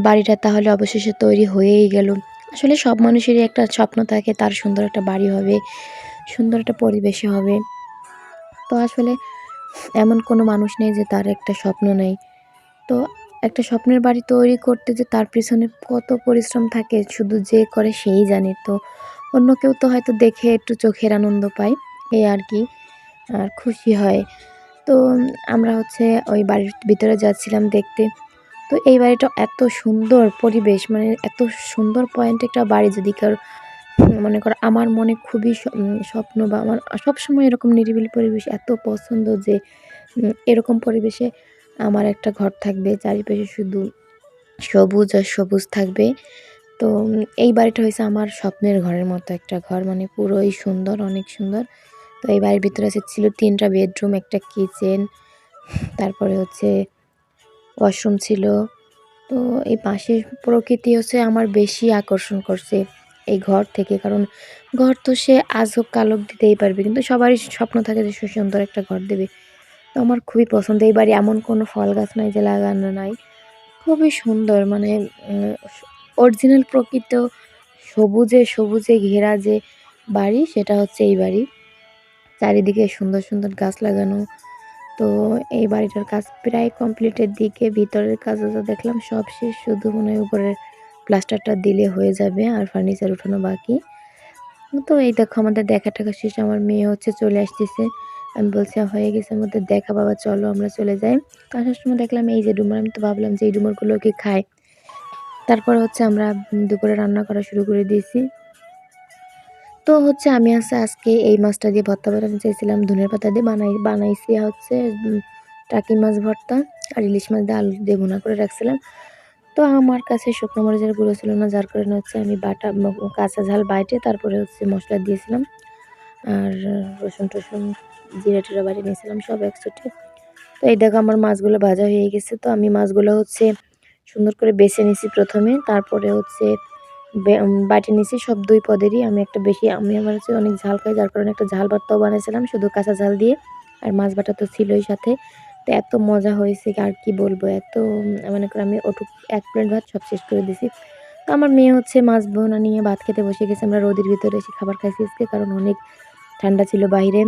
বাড়িটা তাহলে অবশেষে তৈরি হয়েই গেল। আসলে সব মানুষেরই একটা স্বপ্ন থাকে তার সুন্দর একটা বাড়ি হবে, সুন্দর একটা পরিবেশে হবে। তো আসলে এমন কোনো মানুষ নেই যে তার একটা স্বপ্ন নেই। তো একটা স্বপ্নের বাড়ি তৈরি করতে যে তার পেছনে কত পরিশ্রম থাকে শুধু যে করে সেই জানে। তো অন্য কেউ তো হয়তো দেখে একটু চোখের আনন্দ পায়, এই আর কি। আর খুশি হয়। তো আমরা হচ্ছে ওই বাড়ির ভিতরে যাচ্ছিলাম দেখতে। তো এই বাড়িটা এত সুন্দর পরিবেশ, মানে এত সুন্দর পয়েন্ট একটা বাড়ি যদি কারো মনে করো আমার মনে খুবই স্বপ্ন বা আমার সবসময় এরকম নিরিবিলি পরিবেশ এত পছন্দ যে এরকম পরিবেশে আমার একটা ঘর থাকবে, চারিপাশে শুধু সবুজ আর সবুজ থাকবে। তো এই বাড়িটা হয়েছে আমার স্বপ্নের ঘরের মতো একটা ঘর, মানে পুরোই সুন্দর, অনেক সুন্দর। তো এই বাড়ির ভিতরে ছিল ৩টা বেডরুম, একটা কিচেন, তারপরে হচ্ছে ওয়াশরুম ছিল। তো এই পাশের প্রকৃতি হচ্ছে আমার বেশি আকর্ষণ করছে এই ঘর থেকে, কারণ ঘর তো সে আজব কালক দিতেই পারবে, কিন্তু সবারই স্বপ্ন থাকে যে সুন্দর একটা ঘর দেবে। তো আমার খুবই পছন্দ এই বাড়ি, এমন কোনো ফল গাছ নাই যে লাগানো নাই, খুবই সুন্দর, মানে অরিজিনাল প্রকৃত সবুজে সবুজে ঘেরা যে বাড়ি সেটা হচ্ছে এই বাড়ি। চারিদিকে সুন্দর সুন্দর গাছ লাগানো। তো এই বাড়িটার কাজ প্রায় কমপ্লিটের দিকে, ভিতরের কাজও যা দেখলাম সব শেষ, শুধু মনে হয় উপরের প্লাস্টারটা দিলে হয়ে যাবে আর ফার্নিচার উঠানো বাকি। তো এই দেখো আমাদের দেখা টাকা শেষ, আমার মেয়ে হচ্ছে চলে আসতেছে। আমি বলছি হয়ে গেছে আমাদের দেখা, বাবা চলো আমরা চলে যাই। তো আসার সময় দেখলাম এই যে ডুমুর, আমি তো ভাবলাম যে এই ডুমুরগুলোকে খায়। তারপরে হচ্ছে আমরা দুপুরে রান্না করা শুরু করে দিয়েছি। তো হচ্ছে আমি আজকে এই মাছটা দিয়ে ভর্তা বানাতে চাইছিলাম, ধনের পাতা দিয়ে বানাইছি হচ্ছে টাকি মাছ ভর্তা, আর ইলিশ মাছ দিয়ে আলু দিয়ে ভুনা করে রাখছিলাম। তো আমার কাছে শুকনো মরিচের গুঁড়ো ছিল না, যার কারণে হচ্ছে আমি কাঁচা ঝাল বাইটে তারপরে হচ্ছে মশলা দিয়েছিলাম। আর রসুন টসুন জিরা টিরা বাড়ি নিয়েছিলাম সব একসাথে। তো এই দেখো আমার মাছগুলো ভাজা হয়ে গেছে। তো আমি মাছগুলো হচ্ছে সুন্দর করে বেছে নিছি প্রথমে, তারপরে হচ্ছে বাটি নিছি সব ২ পদেরই। আমি একটা বেশি, আমি আমার হচ্ছে অনেক ঝাল খাই, যার কারণে একটা ঝাল ভর্তাও বানাইছিলাম শুধু কাঁচা ঝাল দিয়ে। আর মাছ বাটা তো ছিলই সাথে। তো এত মজা হয়েছে আর কি বলবো, এত মনে করো আমি ১ প্লেট ভাত সব শেষ করে দিছি। তো আমার মেয়ে হচ্ছে মাছ ভুনা নিয়ে ভাত খেতে বসে গেছে। আমরা রোদের ভিতরে এসে খাবার খাইছি আজকে, কারণ অনেক ঠান্ডা ছিল বাইরে।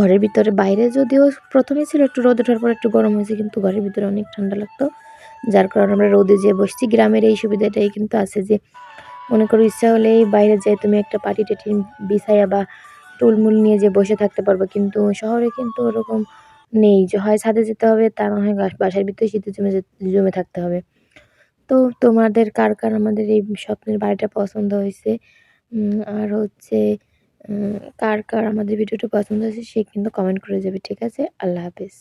ঘরের ভিতরে, বাইরে যদিও প্রথমে ছিল একটু রোদ ওঠার পর একটু গরম হয়েছে, কিন্তু ঘরের ভিতরে অনেক ঠান্ডা লাগতো, যার কারণে আমরা রোদে যেয়ে বসছি। গ্রামের এই সুবিধাটাই কিন্তু আছে যে মনে করো ইচ্ছা হলেই বাইরে যেয়ে তুমি একটা পাটি টাটি বিছাইয়া বা টুলমুল নিয়ে যে বসে থাকতে পারবে, কিন্তু শহরে কিন্তু ওরকম নেই, যে হয় ছাদে যেতে হবে, তা না হয় বাসার ভিতরে শীতের জমে থাকতে হবে। তো তোমাদের কার কার আমাদের এই স্বপ্নের বাড়িটা পছন্দ হয়েছে, আর হচ্ছে কার কার আমাদের ভিডিওটা পছন্দ হয়েছে সে কিন্তু কমেন্ট করে যাবে, ঠিক আছে? আল্লাহ হাফেজ।